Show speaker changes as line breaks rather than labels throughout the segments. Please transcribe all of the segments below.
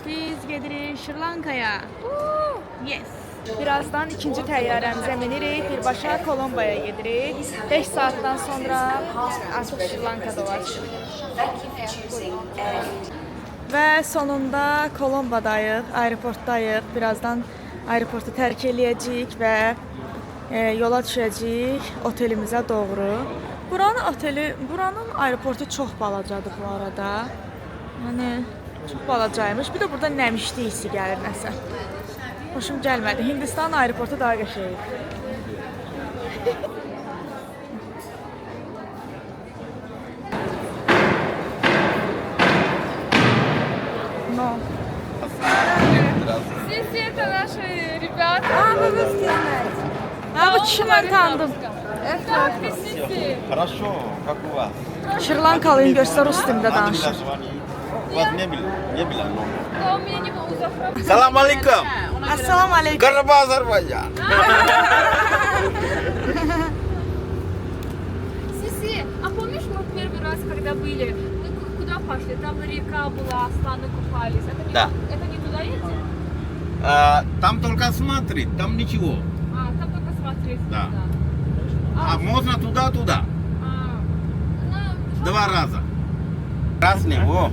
Biz gedirik Şri Lankaya. Yes. Birazdan ikinci təyyarəmizə minirik, birbaşa Kolombaya gedirik. 5 saatdan sonra artıq Şri Lankada olacaq. Və sonunda Kolombadayıq, aeroportdayıq. Birazdan aeroportu tərk eləyəcəyik və yola düşəcəyik otelimizə doğru. Buranın aeroportu çox balacadır bu arada. Yəni çox balacaymış. Bir də burada nəmişli hissi gəlir nəsə. Hoşum gəlmədi. Hindistan aeroportu daha qəşəngdir. No.
Здесь это наши ребята.
Вы снимаете? Bu kişi mən tanıdım.
Да, вместе.
Хорошо, как у вас?
Şirlankalıyım, göstər rus dilində danışır.
У вас не было номера.
Да, у меня не было завтра.
Салам алейкум!
Assalamu aleykum.
Караба Азербайджан!
Сиси, а помнишь, мы в первый раз, когда были, мы куда пошли? Там река была, слоны купались.
Да.
Это не туда едем?
Там только смотреть, там ничего.
Там только смотреть.
Да.
туда.
А можно туда-туда.
Ну,
2 раза. Красный, о.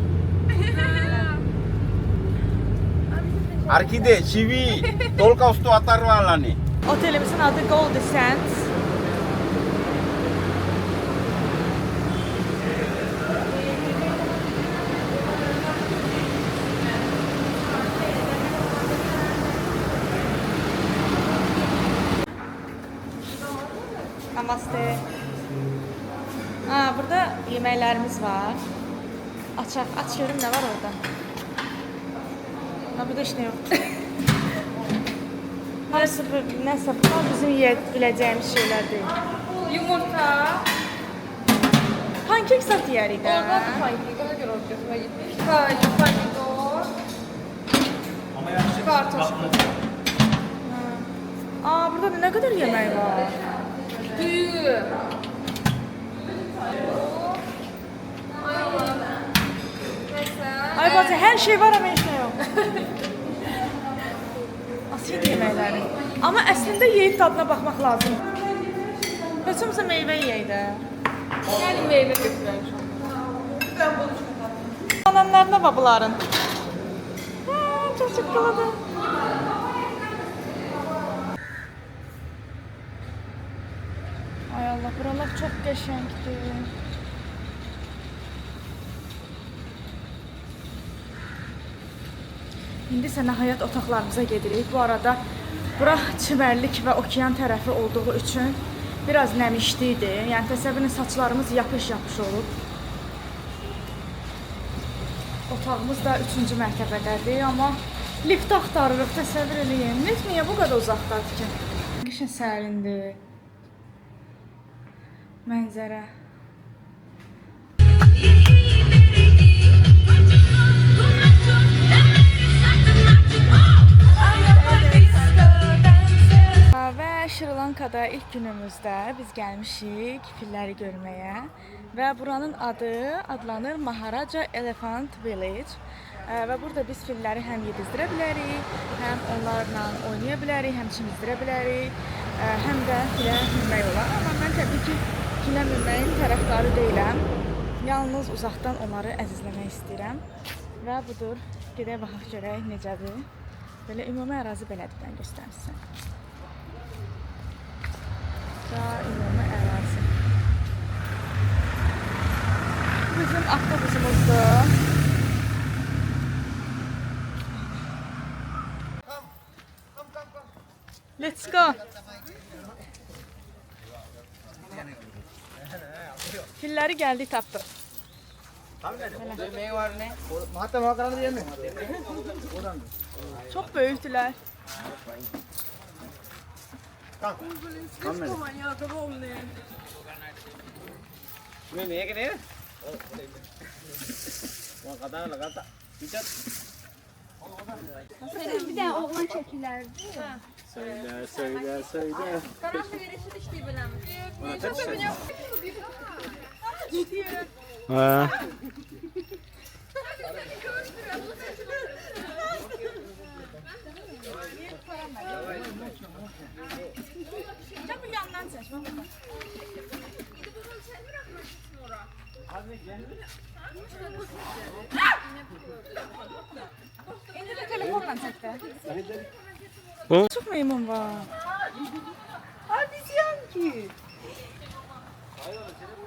Орхидея, чиви, только что оторвали.
Otelimizin adı Gold Sands. Namaste. Burada yeməklərimiz var. Açaq, aç görüm nə var orada. Burada heç nə yoxdur. Harası nəsə, bunlar bizim yeyə biləcəyimiz şeylər deyil.
Yumurta.
Pankek sat yeyərik də.
Orada da pankek, ona göre orada gitmiş. Pomidor. Kartoşka.
Burada da nə qədər yemək var.
Düğü.
Ay bacı, hər şey var ama heç nə yox. Asiyyət yeməkləri. Amma əslində yeyib tadına baxmaq lazım. Heç olmasa meyvə yeyək də.
Yani meyve götürüyorum şu an.
Anamlarına babaların. Çok çıkkıladı. Ay Allah, buralar çok qəşəngdir. İndi isə nəhayət otaqlarımıza gedirik. Bu arada bura çimərlik və okean tərəfi olduğu üçün biraz nəmişli idi. Yəni təsəvvürün saçlarımız yapış-yapış olub. Otağımız da 3-cü mərtəbədədir, amma lift axtarırıq, təsəvvür eləyin. Lift niyə bu qədər uzaqdadır ki? Qəşəng sərindir. Mənzərə. Və Şri Lankada ilk günümüzdə biz gəlmişik filləri görməyə və buranın adlanır Maharaja Elephant Village və burada biz filləri həm yedizdirə bilərik, həm onlarla oynaya bilərik, həm çimizdirə bilərik, həm də filə minmək olar. Amma mən təbii ki, filə minməyin tərəfdarı deyiləm. Yalnız uzaqdan onları əzizləmək istəyirəm və budur. Gedək baxaq görək necədir. Belə ümumi ərazi belədir, mən göstərsin. Ümumi ərazi. Bizim avtobusumuzdur. Let's go. Filləri gəldik, tapdıq. Çox böyükdülər.
Bir de oğlan çekilerdi.
Söyle.
Karanlık verişi de işte bilen.
Ha.
İndi də telefonla çək də.
Hı?
Çox meymun var.
Обезьянки!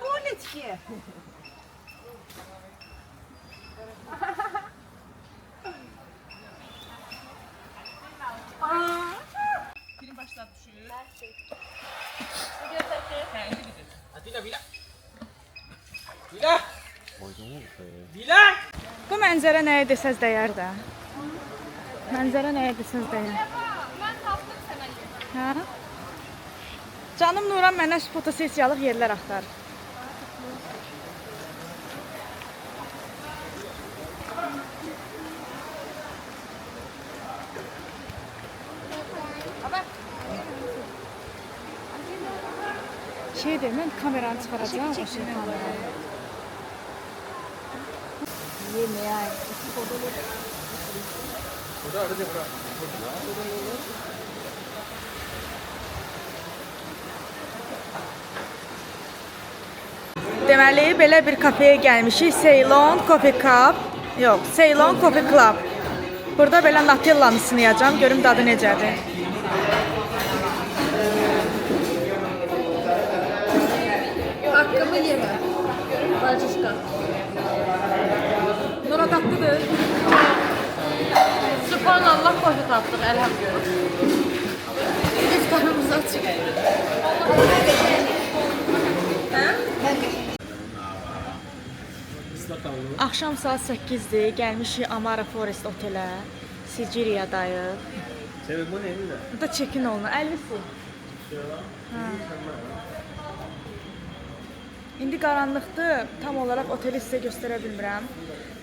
Молечки!
Bu mənzərə nəyə desəz dəyər də. Mənzərə nəyə desəz dəyər.
Mən tapdım sənə yer.
Hə? Canım Nuran mənə fotosessiyalıq yerlər axtar. Şeydir, mən kameranı çıxaracağım, o şey kameranı. Yemeğe ait. Deməli, belə bir kafeyə gəlmişik. Ceylon Coffee Cup. Yox, Ceylon Coffee Club. Burada belə Nutella'nı sınayacağım. Görüm dadı necədir.
Hakkımı yeme. Bacışka.
Nura tatlıdır.
Subhanallah koşu tattık elhamdülillah. İftarımız açık.
Axşam saat 8-dir. Gəlmişik Amara Forest otelə. Siciliyadayıq. Burada check-in olunur. Əlvisi. İndi qaranlıqdır. Tam olaraq oteli sizə göstərə bilmirəm.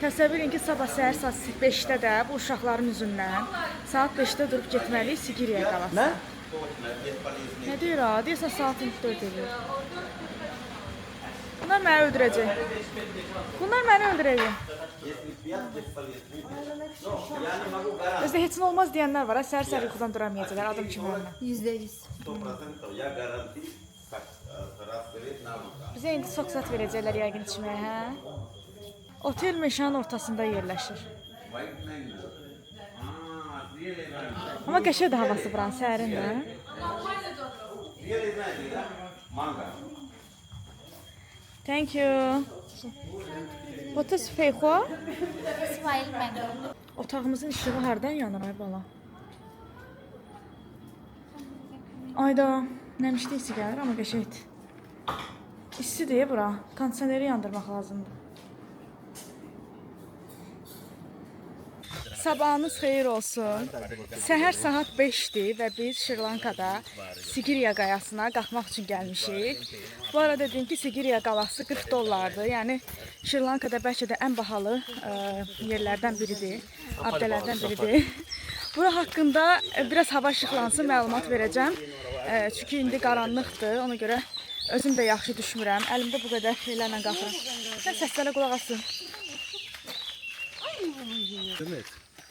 Təsəvvür edin ki, sabah səhər saat 5-də də bu uşaqların üzündən saat 5-də durub getməliyik Sigiriya qalası. Nə deyir ha? Deyirsən saat 4 edir. Bunlar məni öldürəcək. Bunlar məni öldürəcək. Özdə heç nə olmaz deyənlər var. Səhər-səhər yuxudan duramayacaqlar. Adım kimi olma.
%100.
100% ya garanti raspberry nam.
Bizə indi soksat verəcəklər yəqin içməyə, hə? Otel meşənin ortasında yerləşir. Amma qəşəngdir havası buranın, sərindir.
Manga.
Thank you. What is feyxo?
Smile mango.
Otağımızın işığı hardan yanır ay bala? Ayda, nəmişli hissi gəlir, amma qəşəkdir. İstidir bura. Kondisioneri yandırmaq lazımdır. Sabahınız xeyir olsun. Səhər saat 5-dir və biz Şri-Lankada Sigiriya qayasına qalxmaq üçün gəlmişik. Bu arada dedim ki, Sigiriya qalası 40 dollardır. Yəni Şri-Lankada bəlkə də ən bahalı yerlərdən biridir, abidələrdən biridir. Bura haqqında biraz hava işıqlansın məlumat verəcəm. Çünki indi qaranlıqdır, ona görə özüm də yaxşı düşmürəm. Əlimdə bu qədər şeylərlə qalxıram. Sən səslərə qulaq asın.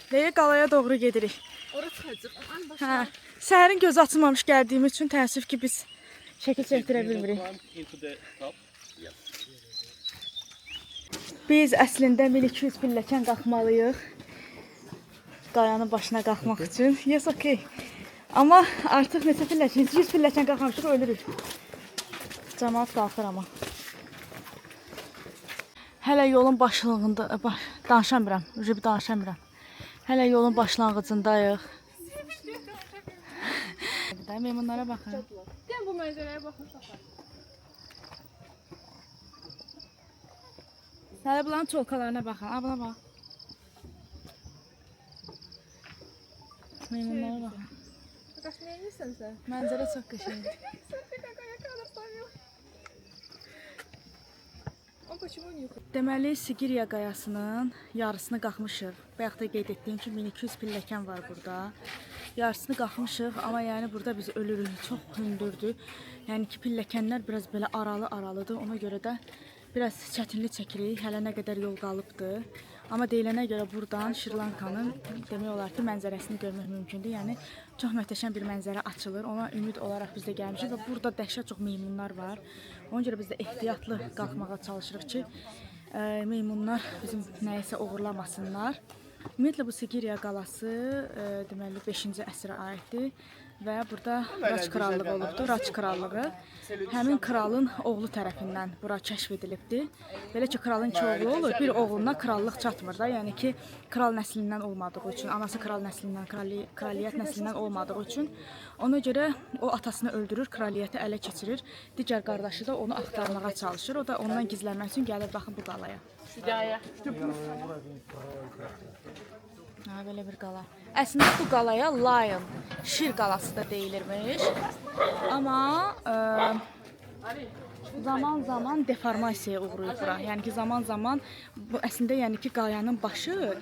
Deyə qalaya doğru gedirik.
Orası çıxacaq.
Hə, səhərin gözü açılmamış gəldiyimiz üçün təəssüf ki, biz şəkil çəkdirə bilmirik. Biz əslində 1200 pilləkən qalxmalıyıq. Qayanın başına qalxmaq üçün. Yes, okay. Amma artıq neçə pilləkən, 100 pilləkən qalxmışıq, ölürük. Cəmaat qalxır amma. Hələ yolun başlığında, danışamıram, danışamıram. Hələ yolun başlanğıcındayıq. Meymunlara baxın.
Gel bu mənzərəyə baxın.
Hələ bunların çolkalarına baxın. Ha, buna bax. Meymunlara baxın.
Qaş nə edirsən sən?
Mənzərə çox qəşəngdir. Deməli, Sigiriya qayasının yarısını qalxmışıq. Bayaq da qeyd etdiyim ki, 1200 pilləkən var burada. Yarısını qalxmışıq, amma yəni burada biz ölürük. Çox hündürdür. Yəni ki, pilləkənlər biraz belə aralı-aralıdır. Ona görə də biraz çətinlik çəkirik. Hələ nə qədər yol qalıbdır. Amma deyilənə görə buradan Şri-Lankanın demək olar ki, mənzərəsini görmək mümkündür. Yəni çox möhtəşəm bir mənzərə açılır. Ona ümid olaraq biz də gəlmişik və burada dəhşət çox meymunlar var. Ona görə biz də ehtiyatlı qalxmağa çalışırıq ki, Meymunlar bizim nəyisə uğurlamasınlar. Ümumiyyətlə bu Sigiriya qalası deməli 5-ci əsrə aiddir və burada Raç krallığı olubdur. Raç krallığı həmin kralın oğlu tərəfindən bura kəşf edilibdir. Belə ki, kralın 2 oğlu olur, bir oğluna krallıq çatmır da. Yəni ki, kral nəslindən olmadığı üçün, anası kral nəslindən, kraliyyət nəslindən olmadığı üçün ona görə o atasını öldürür, kraliyyəti ələ keçirir. Digər qardaşı da onu axtarmağa çalışır. O da ondan gizlənmək üçün gəlir baxın bu qalaya. Ha, belə bir qala. Əslində bu qalaya Lion, Şir qalası da deyilirmiş. Amma zaman-zaman deformasiyaya uğrayır bura. Yəni ki, zaman-zaman bu əslində yəni ki, qayanın başı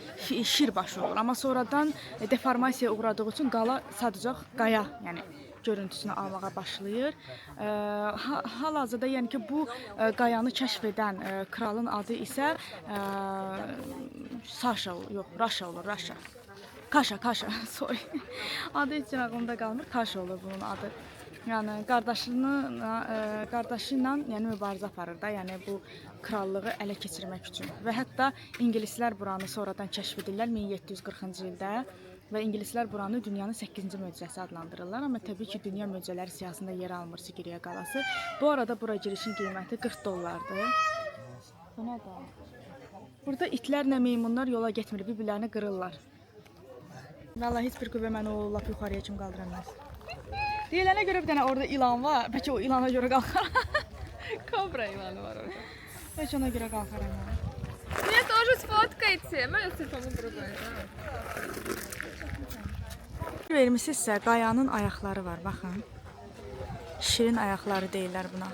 şir başı olur. Amma sonradan deformasiyaya uğradığı üçün qala sadəcə qaya, yəni görüntüsünü almağa başlayır. Hal-hazırda yəni ki, bu qayanı kəşf edən kralın adı isə Saşa, yox, Raşa olur, Raşa. Kaşa, sorry. Adı heç ağlımda qalmır, Kaşa olur bunun adı. Yəni qardaşı ilə yəni mübarizə aparır da, yəni bu krallığı ələ keçirmək üçün. Və hətta ingilislər buranı sonradan kəşf edirlər 1740-cı ildə və ingilislər buranı dünyanın 8-ci möcüzəsi adlandırırlar. Amma təbii ki, dünya möcüzələri siyahısında yer almır Sigiriya qalası. Bu arada bura girişin qiyməti 40 dollardır. Bu nədir? Burada itlərlə meymunlar yola getmir, bir-birlərini qırırlar. Vallahi heç bir qüvvə məni o lap yuxarıya kim qaldıra bilməz. Deyilənə görə bir dənə orada ilan var. Bəlkə o ilana görə qalxaram. Kobra ilanı var orada. Bəlkə ona görə qalxaram.
Меня тоже сфоткайте. Mən də telefonu buradayım.
Vermisinizsə qayanın ayaqları var, baxın. Şirin ayaqları deyirlər buna.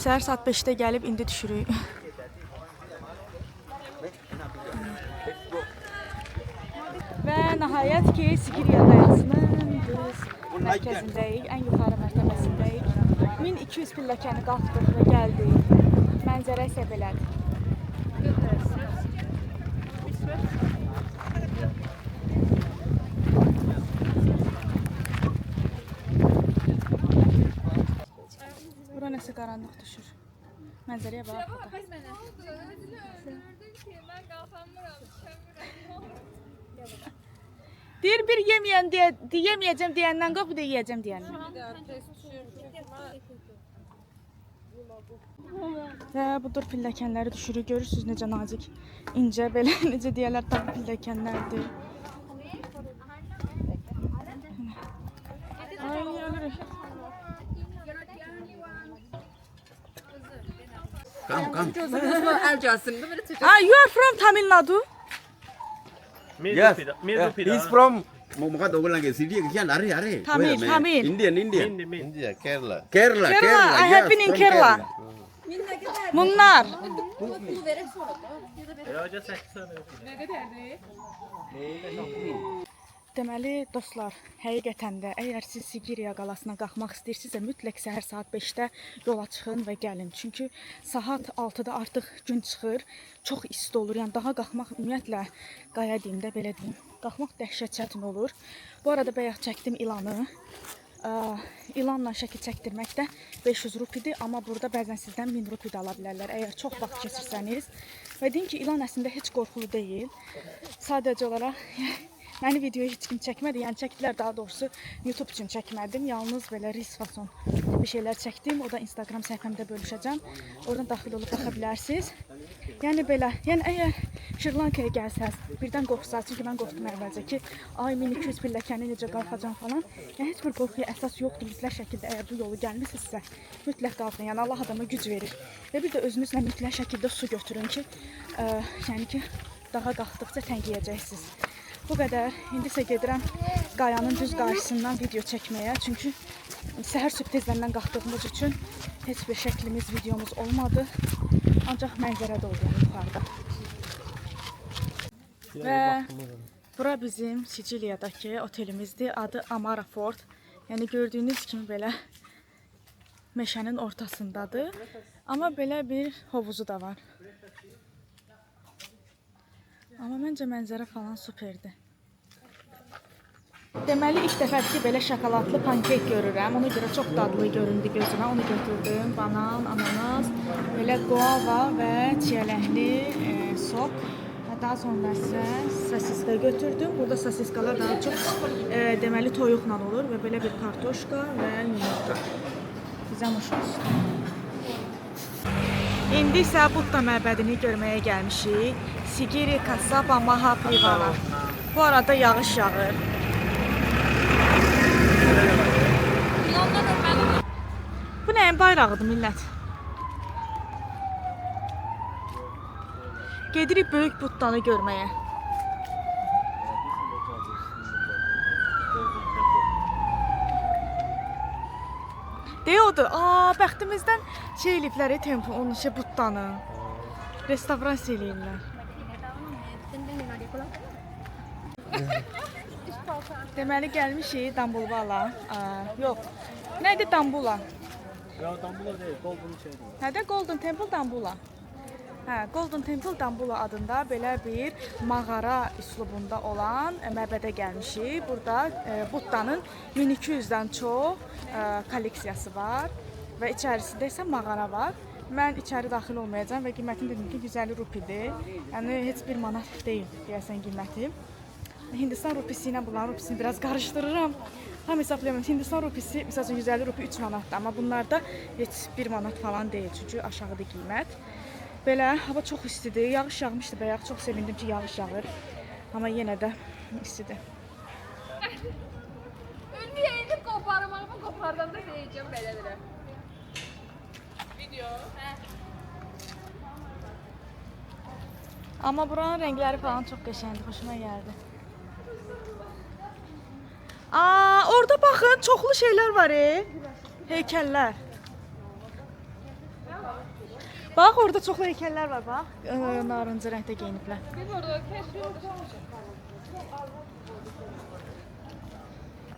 Səhər saat 5-də gəlib indi düşürük. Və nəhayət ki, Sigiriya qayasının düz mərkəzindəyik, ən yuxarı mərtəbəsindəyik. 1200 pilləkəni qalxdıq və gəldik. Mənzərə isə belədir. Bura nəsə qaranlıq düşür. Mənzərəyə bax burada.
Mən qalxamıram, düşəmirəm.
Deyir bir yeməyəcəm deyəndən qalx, bir də yeyəcəm deyəndən. Və budur pilləkənləri düşürük. Görürsünüz necə nazik, incə, belə necə deyərlər, tabi pilləkənlərdir. Ay, ölürük. You are from Tamil Nadu?
Yes. He's from Mukat Ogulang City. Kian are.
Tamil.
India, Kerala.
Kerala. I have been in Kerala. Munnar. Deməli dostlar, həqiqətən də əgər siz Sigiriya qalasına qalxmaq istəyirsinizsə, mütləq səhər saat 5-də yola çıxın və gəlin. Çünki saat 6-da artıq gün çıxır, çox isti olur. Yəni daha qalxmaq ümumiyyətlə qaya deyim də belə deyim. Qalxmaq dəhşət çətin olur. Bu arada bayaq çəkdim ilanı. İlanla şəkil çəkdirmək də 500 rupidir, amma burada bəzən sizdən 1000 rupi də ala bilərlər. Əgər çox vaxt keçirsəniz və deyim ki, ilan əslində heç qorxulu deyil. Sadəcə olaraq məni videoya heç kim çəkmədi, yəni çəkdilər, daha doğrusu YouTube üçün çəkmədim. Yalnız belə ris fason bir şeylər çəkdim, o da Instagram səhifəmdə bölüşəcəm. Oradan daxil olub baxa bilərsiniz. Yəni belə, yəni əgər Şri-Lankaya gəlsəz, birdən qorxsaz, çünki mən qorxdum əvvəlcə ki, ay 1200 pilləkəni necə qalxacam falan. Yəni heç bir qorxuya əsas yoxdur, mütləq şəkildə əgər bu yolu gəlmisinizsə, mütləq qalxın. Yəni Allah adama güc verir. Və bir də özünüzlə mütləq şəkildə su götürün ki, yəni ki, dağa qalxdıqca təngiyəcəksiniz. Bu qədər. İndi isə gedirəm qayanın düz qarşısından video çəkməyə. Çünki səhər sübh tezdən qalxdığımız üçün heç bir şəklimiz, videomuz olmadı. Ancaq mənzərə də oldu yuxarıda. Və bura bizim Siciliyadakı otelimizdir. Adı Amara Fort. Yəni gördüyünüz kimi belə meşənin ortasındadır. Amma belə bir hovuzu da var. Amma məncə mənzərə falan superdir. Deməli ilk dəfədir ki, belə şokoladlı pankek görürəm. Ona görə çox dadlı göründü gözümə. Onu götürdüm. Banan, ananas, belə guava və çiyələkli sok. Və daha sonra isə sosiska götürdüm. Burada sosiskalar daha çox deməli toyuqla olur və belə bir kartoşka və yumurta. Bizə nuş olsun. İndi isə Budda məbədini görməyə gəlmişik. Sigiri Kasaba Mahaprivala. Bu arada yağış yağır. Bu nəyin bayrağıdır millət? Gedirik böyük Buddanı görməyə. Deyodur, bəxtimizdən şey eliblər, tempo, onun Buddanı. Restavrasiya eləyirlər. Deməli gəlmişik Dambulvala. Yox. Nədir Dambula?
Ya Dambula değil, Golden şeydi.
Hə də Golden Temple Dambula. Hə, Golden Temple Dambula adında belə bir mağara üslubunda olan məbədə gəlmişik. Burada Buddanın 1200-dən çox kolleksiyası var və içərisində isə mağara var. Mən içəri daxil olmayacağam və qiymətini dedim ki 150 rupidir. Yəni heç bir manat deyil deyəsən qiyməti. Hindistan rupisi ilə bunların rupisini biraz qarışdırıram. Tam hesablayamam. Hindistan rupisi məsəl üçün 150 rupi 3 manatdır, amma bunlarda heç 1 manat falan deyil, çünki aşağıdır qiymət. Belə hava çox istidir. Yağış yağmışdı bayaq. Çox sevindim ki yağış yağır. Amma yenə də istidir.
Ölməyəydim qoparmağımı qopardanda deyəcəm belədirəm. Video.
Amma buranın rəngləri falan çox qəşəngdir, xoşuma gəldi. Orada baxın, çoxlu şeylər var, heykəllər. Bax, orada çoxlu heykəllər var, bax. Narıncı rəngdə geyiniblər.
Biz orada kəşfiyyat.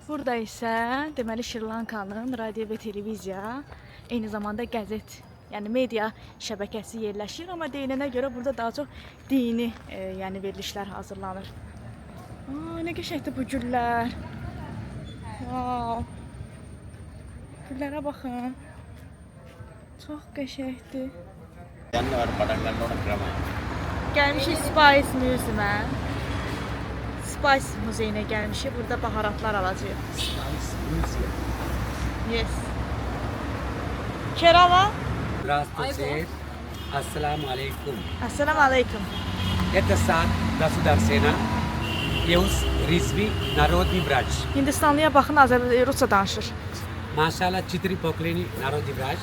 Burada isə deməli Şri Lankanın radio və televiziya, eyni zamanda qəzet, yəni media şəbəkəsi yerləşir, amma deyilənə görə burada daha çox dini yəni verilişlər hazırlanır. Nə qəşəngdir bu güllər. Wow. Güllərə baxın. Çox qəşəngdir. Gəlmişik Spice Museum-ə. Spice muzeyinə gəlmişik. Burada baharatlar alacağıq. Yes. Kerala.
Здравствуйте. Assalamu alaikum.
Assalamu alaikum.
Это сад Государственный Еус Ризви Народный врач.
Hindistanlıya baxın, Rusça danışır.
Машалла 4 поколений народный врач.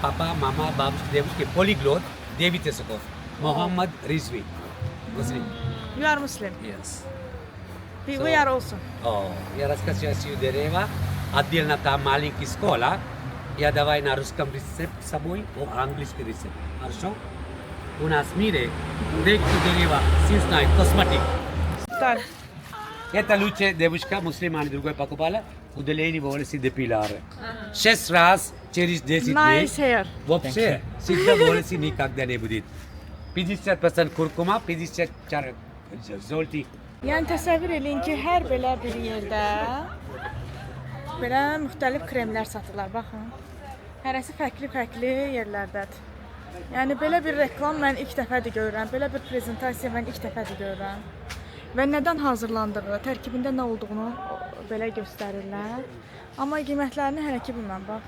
Папа, мама, бабушка, девушки, полиглот, 9 языков. Mohammad Rizvi. Muslim.
You are Muslim.
Yes.
We are also.
Я рассказываю дерева. Отдельно там маленькая школа. Я давай на русском рецепт с собой, английский рецепт. Хорошо? У нас в мире дерева, синсная, косметик.
Так.
Это лучшая девушка, мусульмане другой покупала, удаление волосы депиляры. 6 раз через 10 дней.
Nice hair.
Вообще, всегда волосы никогда не будет. 50% kurkuma, 50% zolti.
Yəni təsəvvür eləyin ki, hər belə bir yerdə belə müxtəlif kremlər satırlar. Baxın. Hərəsi fərqli-fərqli yerlərdədir. Yəni belə bir reklam mən ilk dəfədir görürəm. Belə bir prezentasiya mən ilk dəfədir görürəm. Və nədən hazırlandığı, tərkibində nə olduğunu belə göstərirlər. Amma qiymətlərini hələ ki bilməm, bax.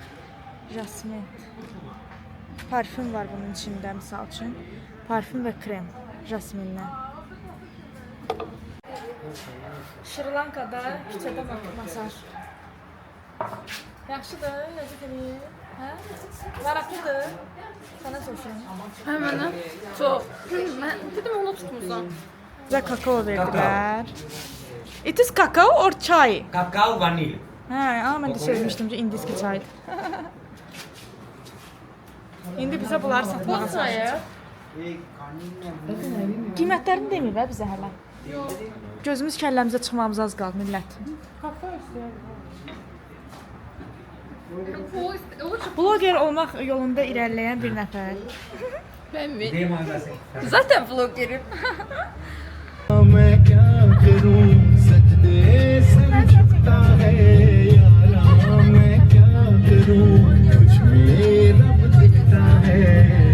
Jasmin. Parfüm var bunun içində misal üçün. Parfüm və krem jasminlə. Şri Lankada küçədə masaj. Yaxşıdır, ləzzət eləyir. Hə? Maraqlıdır. Sənə soruşuram.
Hə, mənə çox. Mən dedim onu tutmusan.
Bizə kakao verdilər. It is kakao or çay?
Kakao vanil.
Hə, mən də söyləmişdim ki, indiski çaydır. İndi bizə bunları satmağa çalışır. Qiymətlərini demir bə bizə hələ. Yox. Gözümüz kəlləmizə çıxmamız az qaldı millət. Bloger olmaq yolunda irəliləyən bir nəfər.
Ben mi?
Demagası.
Zaten vloggerim.
मैं क्या करूं सजदे रूप कुछ में रब दिखता है